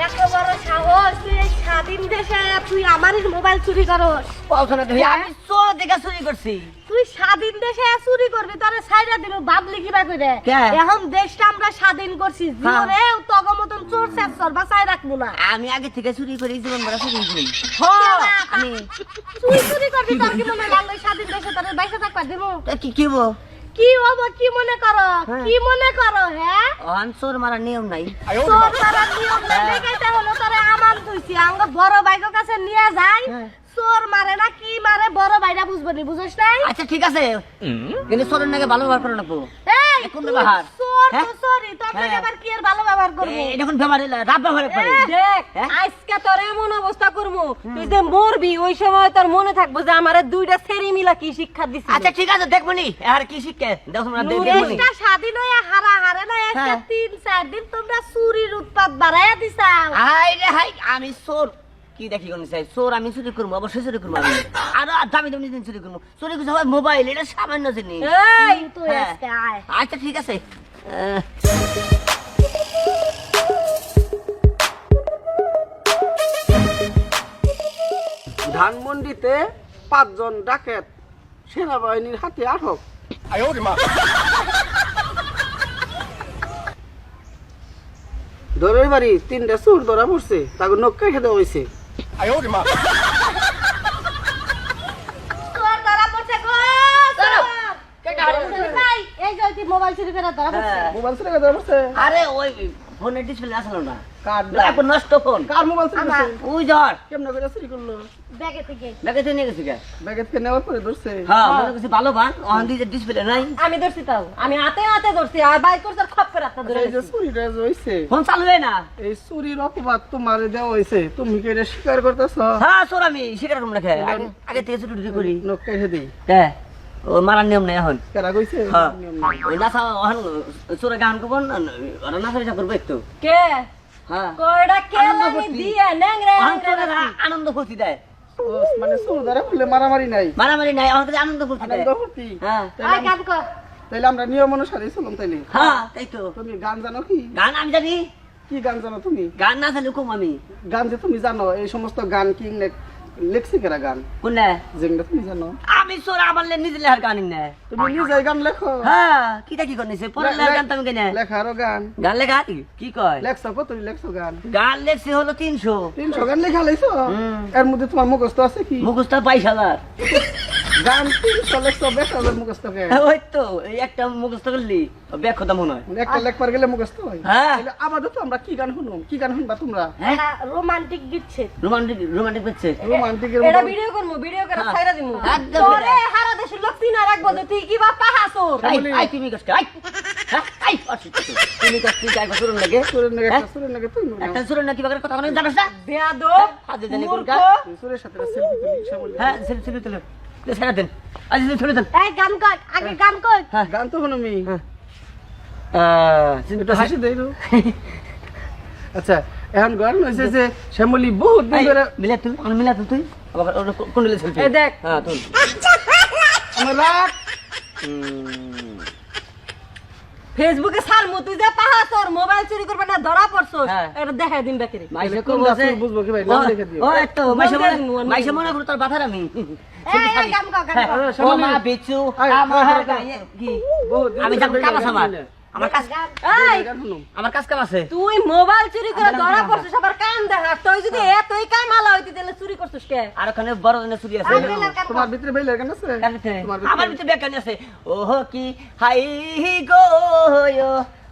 এত বড় সাহস তুই এই স্বাধীন দেশে তুই আমারই মোবাইল চুরি করস। পৌঁছানো তুমি আমি চোর দেখে চুরি করছি। তুই স্বাধীন দেশে চুরি করবি তোরে ছাইরা দিবে বাবলি কিবা কইরে। কে? এখন দেশটা আমরা স্বাধীন করছি জীবনে তগো মতন চোর চেষ্টার বাঁচাই রাখবো না। আমি আগে থেকে চুরি করি জীবন ভরা চুরি করি। আমি চুরি করবি তোর কি মনে লাগলো স্বাধীন দেশে তোরে বাইসা থাকবা দিব? কি কি বো কি হবো কি মনে করো কি মনে করো হ্যাঁ? চোর মারা নিয়ম নাই। চোর মারার নিয়ম না দেখাইতে হলো তোরে আমান তুইছি আমরা বড় ভাইয়ের কাছে নিয়ে যাই চোর মারে না কি মারে বড় ভাইরা বুঝবো নি বুঝছ নাই? আচ্ছা ঠিক আছে কিন্তু চোরের নাকি ভালো ব্যবহার করো না পো। এই কোন তুই ব্যবহার? চোর হ্যাঁ? তো চোরই তোর থেকে আবার কি আর ভালো ব্যবহার করবো? এটা কোন ব্যবহার হইলো? রাব ব্যবহার করে। দেখ হ্যাঁ? আজকে তোর এমন অবস্থা করবো তুই যে মরবি ওই সময় তোর মনে থাকবো যে আমারে দুইটা ছেড়ি মিলা কি শিক্ষা দিছি। আচ্ছা ঠিক আছে দেখবো নি আর কি শিখে দেখো তোমরা দেখবো নি। দেশটা স্বাধীন হয়ে হারা হারে না একটা হ্যাঁ। 3-4 দিন তোমরা চুরির উৎপাত বাড়াইয়া দিছাও। হাই রে হাই আমি চোর কি দেখি কোন চাই চোর আমি চুরি করবো অবশ্যই চুরি করবো আমি আর দামি দামি জিনিস চুরি করবো চুরি করছে সবাই মোবাইল এটা সামান্য জিনিস। এই তুই হ্যাঁ। আজকে আয় আচ্ছা ঠিক আছে ধানমন্ডিতে 5 জন ডাকাত সেনাবাহিনীর হাতে আটক। ধরের বাড়ি 3টা চোর ধরা পড়ছে তাকে নক্কা খেতে হয়েছে। তোর ধরা পড়ছে গো চোর। ভাই, এই যে তুই মোবাইল চুরি করে ধরা পড়ছে। হ্যাঁ। মোবাইল চুরি করে ধরা পড়ছে? আরে ওই ফোনের ডিসপ্লে আসলো না কার এখন নষ্ট ফোন কার মোবাইল চুরি করছে? ওই ধর কেমনে করে চুরি করলো? ব্যাগে থেকে দেখে তুই নিয়ে গেছি কে ব্যাগে থেকে নেওয়ার পরে ধরছে। হ্যাঁ মনে করছি ভালো ভান ওখান দিয়ে ডিসপ্লে নাই আমি ধরছি তাও আমি হাতে হাতে ধরছি আর বাইক করছে আর খপ্পের হাতে ধরে এই যে চুরিটা যে হইছে ফোন চালু হয় না। এই চুরির অপবাদ তোমারে দেওয়া হয়েছে তুমি কি এটা স্বীকার করতেছ? হ্যাঁ চোর আমি স্বীকার করবো না খেয়ে আগে থেকে ছুটি টুটি করি নক্কা খেতে দেই কে ও মারার নিয়ম নেই এখন কেরা কইছে? হ্যাঁ নিয়ম নাই। ওই নাচা ওখান চোরে গান করবো ওরা নাচা বিচার করবো একটু কে হ্যাঁ কয়টা আনন্দ কেলামি করতি। দিয়ে ন্যাংরা ওখান ন্যাংরা চোরেরা রাখছি। আনন্দ ফুর্তি দেয় ও, মানে চোর ধরা পড়লে মারামারি নাই, মারামারি নাই আমাদের আনন্দ ফুর্তি দেয় আনন্দ ফুর্তি। হ্যাঁ আয় গান কর। তাইলে আমরা নিয়ম অনুসারে চললাম। তাইলে হ্যাঁ তাই তো তুমি গান জানো কি? গান আমি জানি কি গান জানো তুমি? গান না জানি কম আমি গান যে তুমি জানো এই সমস্ত গান কি লেখছে কেরা গান কোনটা যেগুলো তুমি জানো? আমি চোর আমার নিজে লেখার গান না তুমি নিজে গান লেখো? হ্যাঁ কিটা কি করনিছে পরের লেখার গান তুমি কেন লেখারও গান গান লেখা কি কয় লেখছো কত? তুমি লেখছো গান গান লেখছি হলো 300 300 গান লেখা লাইছো? এর মধ্যে তোমার মুখস্থ আছে কি? মুখস্থ 22,000 গান 300 লেখছো, বেশ হবে মুখস্থ কে? ওই তো এই একটা মুখস্থ করলি ব্যাখ্যা মনে হয় একটা লেখবার গেলে মুখস্থ হয়। হ্যাঁ। তাহলে আপাতত আমরা কি গান শুনুম? কি গান শুনবা তোমরা? হ্যাঁ রোমান্টিক দিচ্ছে রোমান্টিক হচ্ছে রোমান্টিকের এটা মতো ভিডিও করবো ভিডিও করে হ্যাঁ। ছাইরা দিমু একদম তোরে হারা দেশের লোক চিনা রাখবো যে তুই কি বা পাহাছর আই তুমি কষ্ট আই হ্যাঁ আই অসুস্থ তুমি কষ্ট যাই চুরন লাগে সুরের নাকি হ্যাঁ? একটা সুরের নাকি তুই একটা চুরন নাকি বাগের কথা কোনো জানোস না বেয়াদব হাতে জানি মূর্খ। কোনটা সুরের সাথে সেলফি তুলি শ্যামল। হ্যাঁ ছেড়ে তুলে ছেড়ে দেন আজ ছেড়ে দেন এই গান কর আগে গান কর। গান তো শুনুমি। চিন্তা একটু হাসি দেই তো। আচ্ছা এখন গান হইছে যে শ্যামলি বহুত দিন ধরে মিলা তুই আবার কোন দিলে সেলফি এই দেখ। হ্যাঁ তুই আমার রাগ ফেসবুকে ছাড়মু তুই যে পাহাছর মোবাইল চুরি করবে না ধরা পড়ছস হ্যাঁ। এটা দেখাই দিন বেকেরে মাইসে কোন কো বসে রাস্তা বুঝবো কি ভাই? নাম লিখে দিও। ও তো মাইসে নাম দিয়ে দিমু, মনে নাম মাইসে দিয়ে মনে করো তোর বাথার আমি এই গান কর গান কর। আরে, ও শ্যামলী। মা বেচু আয়, আমার আয়, গায়ে কি বহুত দিন আমি ধরে যাব গান কাজ আমার শুনে। আমার কাজ এই গান শুনুম। আমার কাজ কাম আছে তুই মোবাইল চুরি করে ধরা পড়ছস আবার কান দেখা তুই যদি এতই কামালা হইতি তাহলে চুরি করছস কে আর ওখানে বড় জনের চুরি আছে তোমার ভিতরে বেলের গান আছে? কার ভিতরে? তোমার ভিতরে? আমার ভিতরে বেকানি আছে ওহ কি হাই গো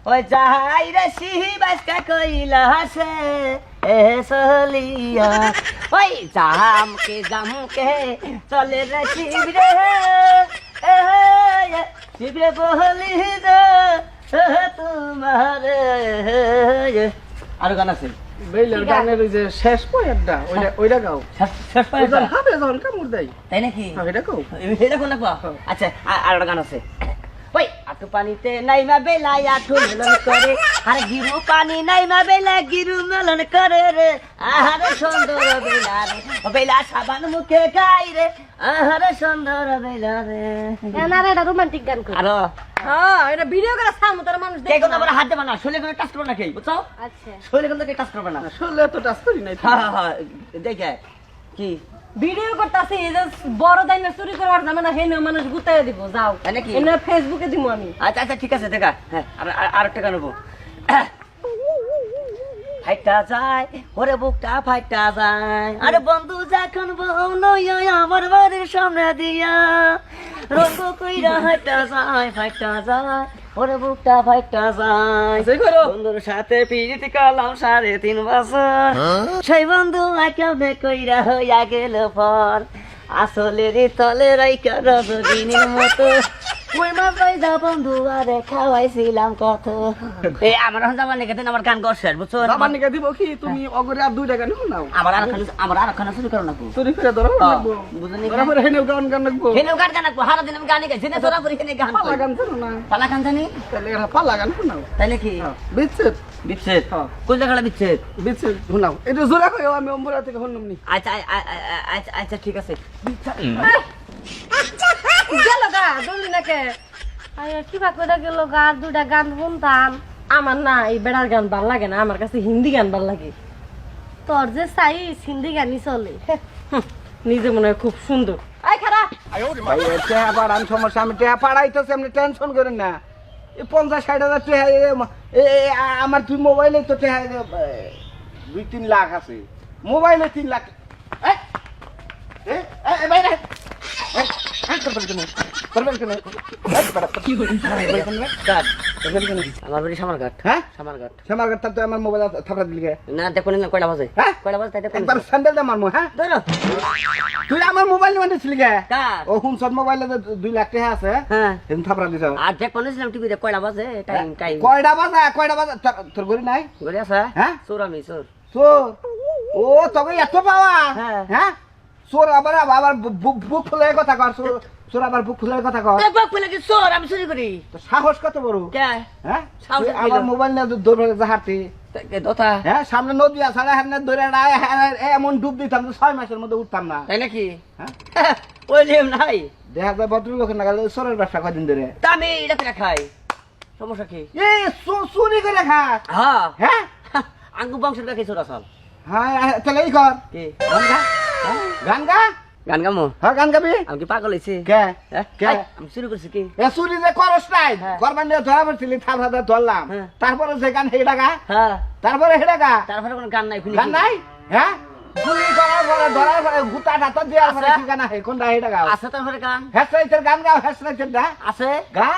ওই যাই রে শিবাসকা কইলা আছে এ সলিয়া ওই জামকে চলে রে শিবরে শিবরে বহলি দে তোমার আর গান আছে বেলের গানের ওই যে শেষ পয়েন্টটা ওইটা গাও। শেষ পাই ওইটা হাতে যখন কামড় দেয় তাই নাকি এটা গাও। এটা কোন লাগবা আচ্ছা আর একটা গান আছে ওই হাঁটু পানিতে নাইমা বেলা আঠু মেলন করে আরে গিরু পানি নাইমা বেলা গিরু মেলন করে রে আহারে সুন্দর বেলা রে ও বেলা সাবান মুখে গাই রে আহারে সুন্দর বেলা রে না রে এটা রোমান্টিক গান কর আরো হ্যাঁ এটা ভিডিও করে সামনে তার মানুষ কে দেখে কথা বলে হাত দেবে না শরীরে কোনো টাচ করবে না কেউ বুঝছো আচ্ছা শরীরে কোনো টাচ করবে না আসলে তো টাচ করি নাই হ্যাঁ হ্যাঁ দেখে কি ভিডিও করতেছি এই যে বড় দাইনা চুরি করার জামে না হেন মানুষ গুতায় দিব যাও তাই নাকি? এনে ফেসবুকে দিব আমি আচ্ছা আচ্ছা ঠিক আছে দেখা হ্যাঁ আর একটা গান নেবো ফাইটা যায় ওরে বুকটা ফাইটা যায় আরে বন্ধু যখন বউ নয় আমার বাড়ির সামনে দিয়া রঙ্গ কইরা হাইটা যায় ফাইটা যায় ওরে বুকটা ফাইটা যায় সেই করো বন্ধুর সাথে পিরিতি কালাম 3.5 বছর সেই বন্ধু কেমনে কইরা হইয়া গেল পর আসলের তলে রাইকা রজনীর মতো কই মাছ পাইদা বন্ধু আরে খাওয়াইছিলাম কত এই আমার জামান নাকি আমার গান গর্ষের বুঝছো আমার নিকে দিব কি তুমি অগরে আর 2 টাকা নিও নাও আমার আর খানা শুরু করো না চুরি করে ধরো লাগবো বুঝনি বরাবর হেনেও গান লাগবো হেনে গান গান হারা দিন আমি গানে গাইছি না তোরা পরে হেনে গান পালা গান জানো না পালা গান জানি তাহলে এরা পালা গান শোনাও তাই নাকি বিচ্ছেদ বিচ্ছেদ হ্যাঁ। কোন জায়গাটা বিচ্ছেদ বিচ্ছেদ শোনাও এটা জোরে কইও আমি অম্বরা থেকে শুনলাম নি আচ্ছা আচ্ছা আচ্ছা ঠিক আছে গেল গা দলি নাকে আরে কি বা কইরা গেল গার দুটা গান শুনতাম আমার না এই বেড়ার গান ভাল লাগে না আমার কাছে হিন্দি গান ভাল লাগে তোর যে চাই হিন্দি গানই চলে হুঁ, নিজে মনে হয় খুব সুন্দর আই খারাপ ভাই এটা আবার আমি সমস্যা আমি টেহা পাড়াইতেছি আপনি টেনশন করেন না এই 50-60 টেহা আমার তুই মোবাইলে তো টেহা 2-3 লাখ আছে মোবাইলে 3 লাখ বাইরে আমার বাড়ি সামারঘাট হ্যাঁ সামারঘাট সেমার তো আমার মোবাইল থাপড়া দিলগে না দেখো না কয়টা বাজে হ্যাঁ? কয়টা বাজে তাই দেখো একবার স্যান্ডেল দে মারমু হ্যাঁ ধরো তুই আমার মোবাইল মানে ছিলগে কার ও হুন সব মোবাইলে 2 লাখ টাকা আছে হ্যাঁ এরকম থাপড়া দিছ আর দেখো নিছিলাম টিভিতে কয়টা বাজে টাইম টাইম কয়টা বাজা তোর গরি নাই গড়ি আছে হ্যাঁ চোর আমি চোর চোর ও তোকে এত পাওয়া হ্যাঁ। হ্যাঁ চোর আবার বুক ফুলে কথা কর চোর আবার বুক ফুলে কথা কর বাপ বলে কি চোর আমি চুরি করি তো সাহস কত বড় কে হ্যাঁ সাহস তুই কত আমার বড়? মোবাইল নিয়ে দৌড়ে হাঁটতি দোতা হ্যাঁ সামনে নদী আছে হাতে ধরে এমন ডুব দিতাম 6 মাসের মধ্যে উঠতাম না তাই নাকি হ্যাঁ ওই নিয়ম নাই দেখা যায় ভদ্রলোকের না গেলে চোরের ব্যবসা কদিন ধরে তা আমি এটা করে খাই সমস্যা কি এই চুরি করে খা হ্যাঁ হ্যাঁ আঙ্গু বংশের কাছে চোর আসল হ্যাঁ তাহলে এই কর কি গান গা গান গা গান গামো হ্যাঁ গান গাবি আমি কি পাগল হয়েছি কে হ্যাঁ? কে? এই, আমি শুরু করছি কি এ চুরি যে করস নাই হ্যাঁ। করবার নিয়ে ধরা পড়ছিলি থাল হাতে ধরলাম হ্যাঁ। তারপরে যে গান হেডা গা হ্যাঁ তারপরে হেডা গা তারপরে কোনো গান নাই গান নাই হ্যাঁ চুরি করার পরে ধরার পরে গুতা টাতা দেওয়ার পরে কি গান হয় কোনটা হেডা গাও আছে তারপরে গান হেসরাইতের গান গাও হেসরাইতের দা আছে গা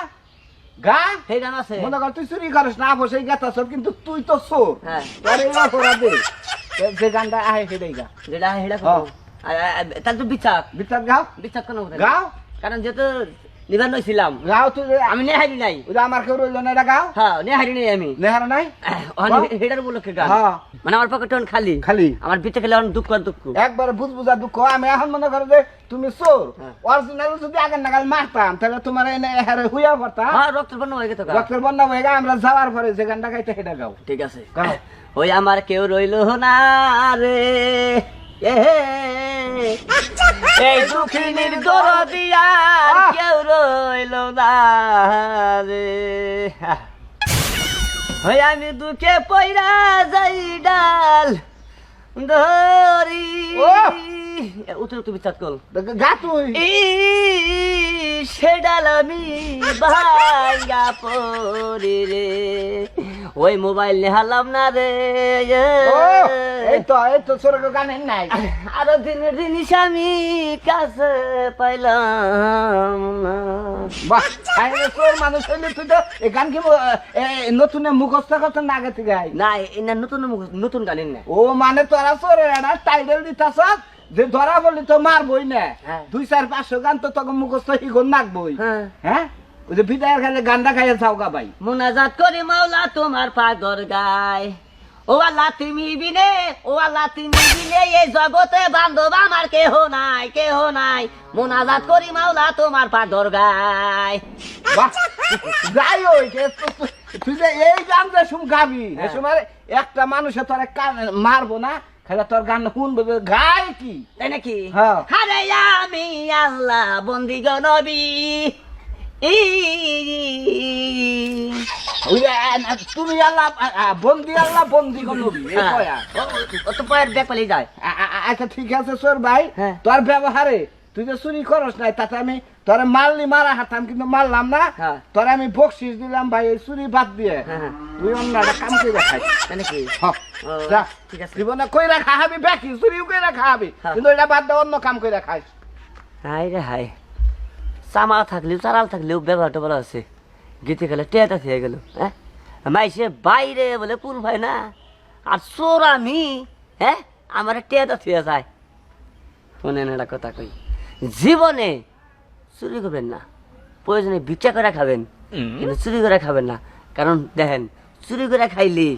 গা সেই গান আছে মনে কর তুই চুরি করিস না বসে গেতা সব কিন্তু তুই তো চোর হ্যাঁ তোর এইবার করা দে যে গানটা আহে হেডাই গা যেটা হেডা হ্যাঁ। তাহলে তো বিচার বিচার গাও বিচার কেন হবে না? গাও কারণ যেহেতু নিবার নইছিলাম গাও তুই আমি নেহারি নাই ওই যে আমার কেউ রইল না এটা গাও হ্যাঁ নেহারি নাই আমি নেহার নাই হেডার উপলক্ষে গান হ্যাঁ মানে আমার পকেট খালি খালি আমার ভিতরে খেলে অনেক দুঃখ আর দুঃখ একবারে বুঝা দুঃখ আমি এখন মনে করো যে তুমি চোর হ্যাঁ। অরিজিনাল যদি আগে নাগাল মারতাম তাহলে তোমার এনে হারে হুইয়া পড়তাম হ্যাঁ রক্তের বর্ণ হয়ে গেছে গা। ডক্টর বন্যা হয়ে গা আমরা যাওয়ার পরে যে গানটা গাইতে সেটা গাও ঠিক আছে গাও ওই আমার কেউ রইল না রে এ এই দুঃখিনীর দরদিয়ার আহ! কেউ রইল না রে ওই আমি দুঃখে পয়রা যাই ডাল ধরি ও! উত্তর তুমি চাঁদ কল গা তুই সে ডাল আমি ভাঙ্গা পড়ি রে ওই মোবাইল নেহালাম না রে ও এই তো চোর গান নাই আরো দিনের জিনিস আমি কাছে পাইলাম না বাহ আরে চোর মানুষ হইলে তুই তো এই গান কি নতুন মুখস্থ করতে না আগে থেকে গাই না এটা নতুন নতুন গানের না ও মানে তোরা চোরের একটা টাইটেল দিতাছ যে ধরা বলি তো মারবই না হ্যাঁ। 2-4-500 গান তো তখন মুখস্থ হিগন নাকবই হ্যাঁ হ্যাঁ ওই যে বিদায়ের খালে গানটা খাইয়া যাও গা ভাই মোনাজাত করি মাওলা তোমার পাগর গায় ও ও আল্লাহ তুমি বিনে, ও আল্লাহ তুমি বিনে এই জগতে বান্ধব আমার কেহ নাই, কেহ নাই। মোনাজাত করি মাওলা তোমার পা দরগায়। বাহ, যাই ওই তুই যে এই গান যে শুন গাবি এ সময় একটা মানুষে তোর মারবো না, খালি তোর গান শুনবো যে গায় কি, তাই নাকি? হ্যাঁ। আরে আমি আল্লাহ বন্দি গো নবী। ওই যে, তুমি আল্লাহ বন্দি, আল্লাহ বন্দি গো নবী, এই কয়া। ও তো পয়ের ব্যাগ পালিয়ে যায়। আচ্ছা ঠিক আছে সোর ভাই, হ্যাঁ। তোর ব্যবহারে তুই যে চুরি করস নাই, তাতে আমি তোরে মারলি মারা হাতাম, কিন্তু মারলাম না। হ্যাঁ। তোরে আমি বকশিস দিলাম ভাই, এই চুরি বাদ দিয়ে হ্যাঁ। তুই অন্য একটা কাম করে খাই। তাই নাকি? ও, যা, ঠিক আছে। জীবনে কইরা খাওয়াবি, বাকি চুরিও কইরা খাওয়াবি, হ্যাঁ। কিন্তু এটা বাদ দিয়ে অন্য কাম কইরা খাইস। হাই রে হাই, চামাল থাকলেও চারাল থাকলেও ব্যবহারটা বলা আছে। গীতে গেলে টেটা থেকে গেল। হ্যাঁ, মাইসে বাইরে বলে কোন ভাই না, আর চোর আমি। হ্যাঁ, আমার টেটা থেকে যায়। শোনেন একটা কথা কই, জীবনে চুরি করবেন না, প্রয়োজনে ভিক্ষা করে খাবেন, কিন্তু চুরি করে খাবেন না। কারণ দেখেন, চুরি করে খাইলি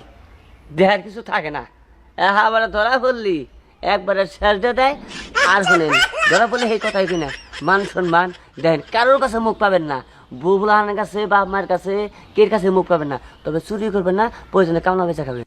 দেহার কিছু থাকে না। আবার ধরা পড়লি একবারে শেষটা দেয়। আর শোনেন, ধরা পড়লে সেই কথাই কিনা মান সম্মান দেখেন, কারোর কাছে মুখ পাবেন না, বউ বুলাহানের কাছে, বাপ মায়ের কাছে, কের কাছে মুখ পাবেন না। তবে চুরি করবেন না, প্রয়োজনে কামনা বেচা খাবেন।